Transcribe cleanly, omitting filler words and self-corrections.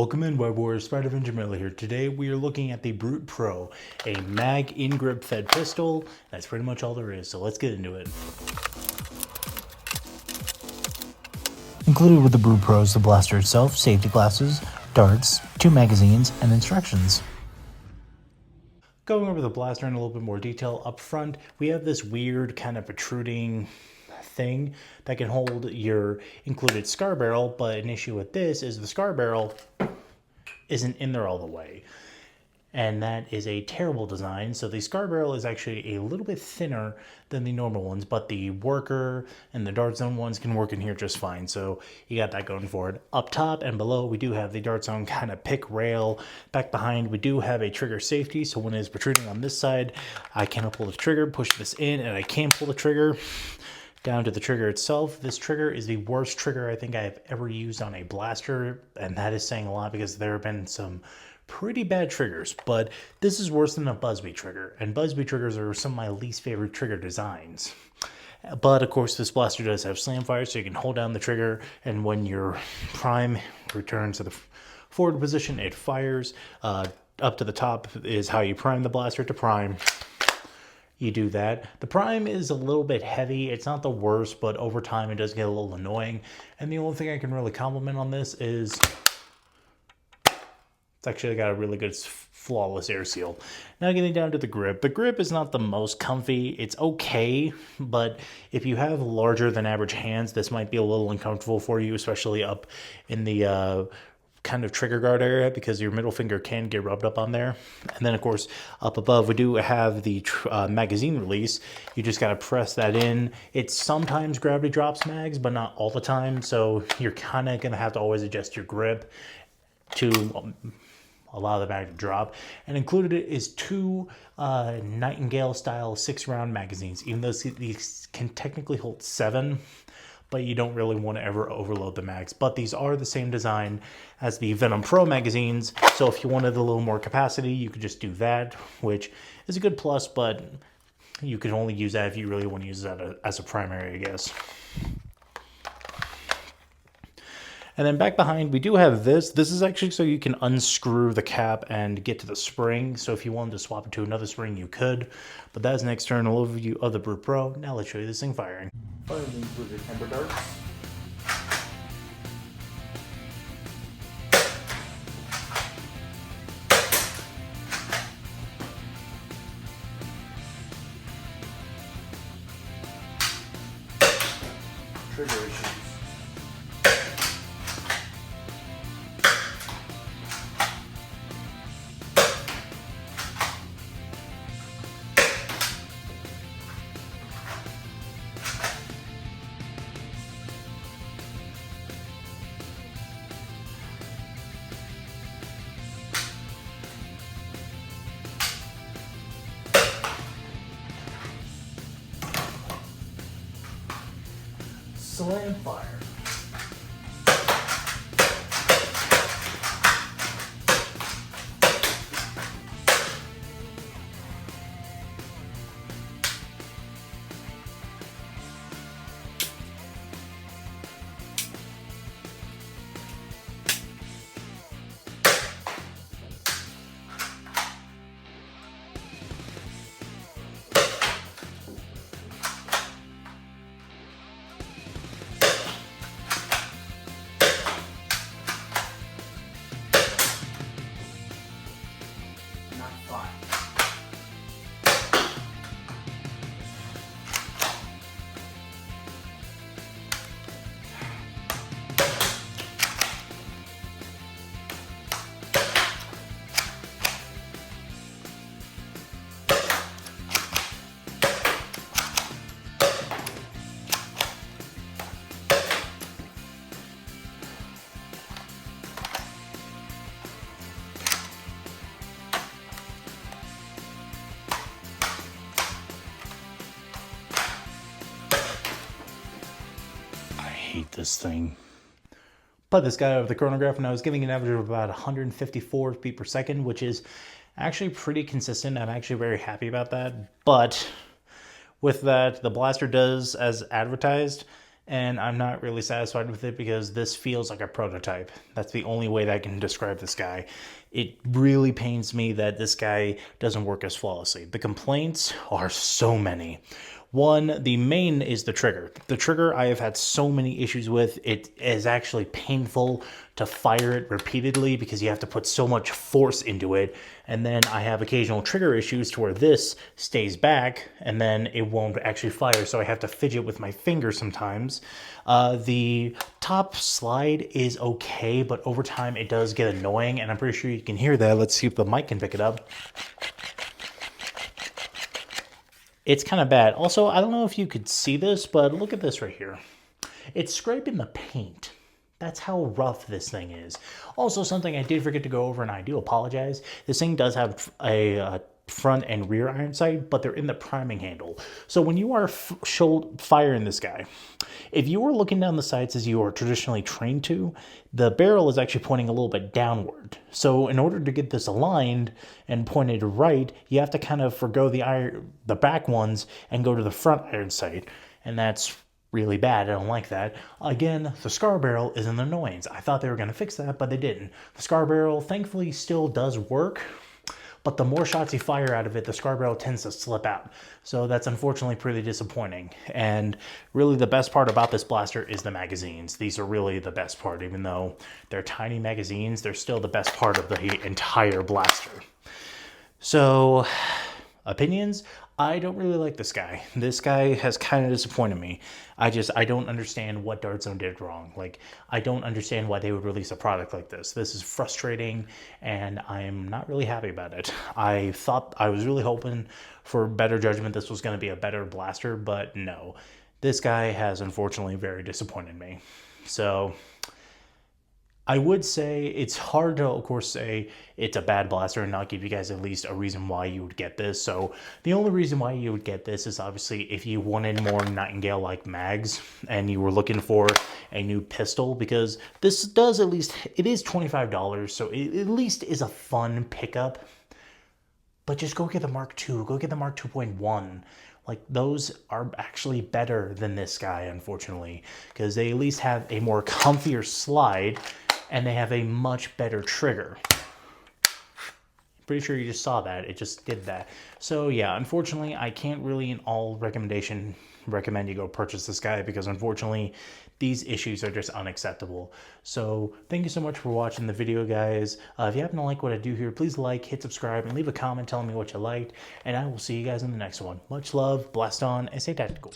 Welcome in, Web Warriors. Spider Miller here. Today we are looking at the Brute Pro, a mag in-grip fed pistol. That's pretty much all there is, so let's get into it. Included with the Brute Pro is the blaster itself, safety glasses, darts, 2 magazines, and instructions. Going over the blaster in a little bit more detail, up front we have this weird kind of protruding thing that can hold your included SCAR barrel, but an issue with this is the SCAR barrel isn't in there all the way, and that is a terrible design. So the SCAR barrel is actually a little bit thinner than the normal ones, but the worker and the dart zone ones can work in here just fine, so you got that going for it. Up top and below we do have the dart zone kind of pick rail. Back behind we do have a trigger safety, so when it is protruding on this side I cannot pull the trigger, push this in, and I can pull the trigger. Down to the trigger itself, this trigger is the worst trigger I think I have ever used on a blaster, and that is saying a lot because there have been some pretty bad triggers, but this is worse than a Busby trigger, and Busby triggers are some of my least favorite trigger designs. But of course this blaster does have slam fire, so you can hold down the trigger, and when your prime returns to the forward position it fires. Up to the top is how you prime the blaster to prime. You do that. The prime is a little bit heavy. It's not the worst, but over time it does get a little annoying. And the only thing I can really compliment on this is it's actually got a really good flawless air seal. Now getting down to the grip. The grip is not the most comfy. It's okay, but if you have larger than average hands, this might be a little uncomfortable for you, especially up in the kind of trigger guard area, because your middle finger can get rubbed up on there. And then of course up above we do have the magazine release. You just got to press that in. It sometimes gravity drops mags, but not all the time, so you're kind of gonna have to always adjust your grip to allow the mag to drop. And included is 2 Nightingale style 6-round magazines, even though these can technically hold 7, but you don't really want to ever overload the mags. But these are the same design as the Venom Pro magazines, so if you wanted a little more capacity, you could just do that, which is a good plus, but you can only use that if you really want to use that as a primary, I guess. And then back behind, we do have this. This is actually so you can unscrew the cap and get to the spring. So if you wanted to swap it to another spring, you could. But that's an external overview of the Brute Pro. Now let's show you this thing firing. Firing with the temper darts. Trigger issues. Slam fire. Hate this thing. But this guy over the chronograph, and I was giving an average of about 154 feet per second, which is actually pretty consistent. I'm actually very happy about that. But with that, the blaster does as advertised. and I'm not really satisfied with it because this feels like a prototype. That's the only way that I can describe this guy. It really pains me that this guy doesn't work as flawlessly. The complaints are so many. One, the main is the trigger. The trigger I have had so many issues with. It is actually painful to fire it repeatedly because you have to put so much force into it. And then I have occasional trigger issues to where this stays back and then it won't actually fire. So I have to fidget with my fingers sometimes. The top slide is okay, but over time it does get annoying. And I'm pretty sure you can hear that. Let's see if the mic can pick it up. It's kind of bad. Also, I don't know if you could see this, but look at this right here. It's scraping the paint. That's how rough this thing is. Also, something I did forget to go over, and I do apologize. This thing does have a front and rear iron sight, but they're in the priming handle. So when you are firing this guy, if you are looking down the sights as you are traditionally trained to, the barrel is actually pointing a little bit downward. So in order to get this aligned and pointed right, you have to kind of forgo the back ones and go to the front iron sight, and that's really bad. I don't like that. Again, the scar barrel is an annoyance. I thought they were going to fix that, but they didn't. The scar barrel thankfully still does work, but the more shots you fire out of it, the scar barrel tends to slip out. So that's unfortunately pretty disappointing. And really the best part about this blaster is the magazines. These are really the best part. Even though they're tiny magazines, they're still the best part of the entire blaster. So, opinions? I don't really like this guy. This guy has kind of disappointed me. I don't understand what Dart Zone did wrong. Like, I don't understand why they would release a product like this. This is frustrating, and I'm not really happy about it. I was really hoping for better judgment. This was going to be a better blaster, but no. This guy has unfortunately very disappointed me. So I would say it's hard to, of course, say it's a bad blaster and not give you guys at least a reason why you would get this. So the only reason why you would get this is obviously if you wanted more Nightingale-like mags and you were looking for a new pistol, because this does at least, it is $25, so it at least is a fun pickup. But just go get the Mark II, go get the Mark 2.1. Like, those are actually better than this guy, unfortunately, because they at least have a more comfier slide and they have a much better trigger. Pretty sure you just saw that. It just did that. So yeah, unfortunately, I can't really in all recommend you go purchase this guy because unfortunately, these issues are just unacceptable. So thank you so much for watching the video, guys. If you happen to like what I do here, please like, hit subscribe, and leave a comment telling me what you liked. And I will see you guys in the next one. Much love, blast on, and stay tactical.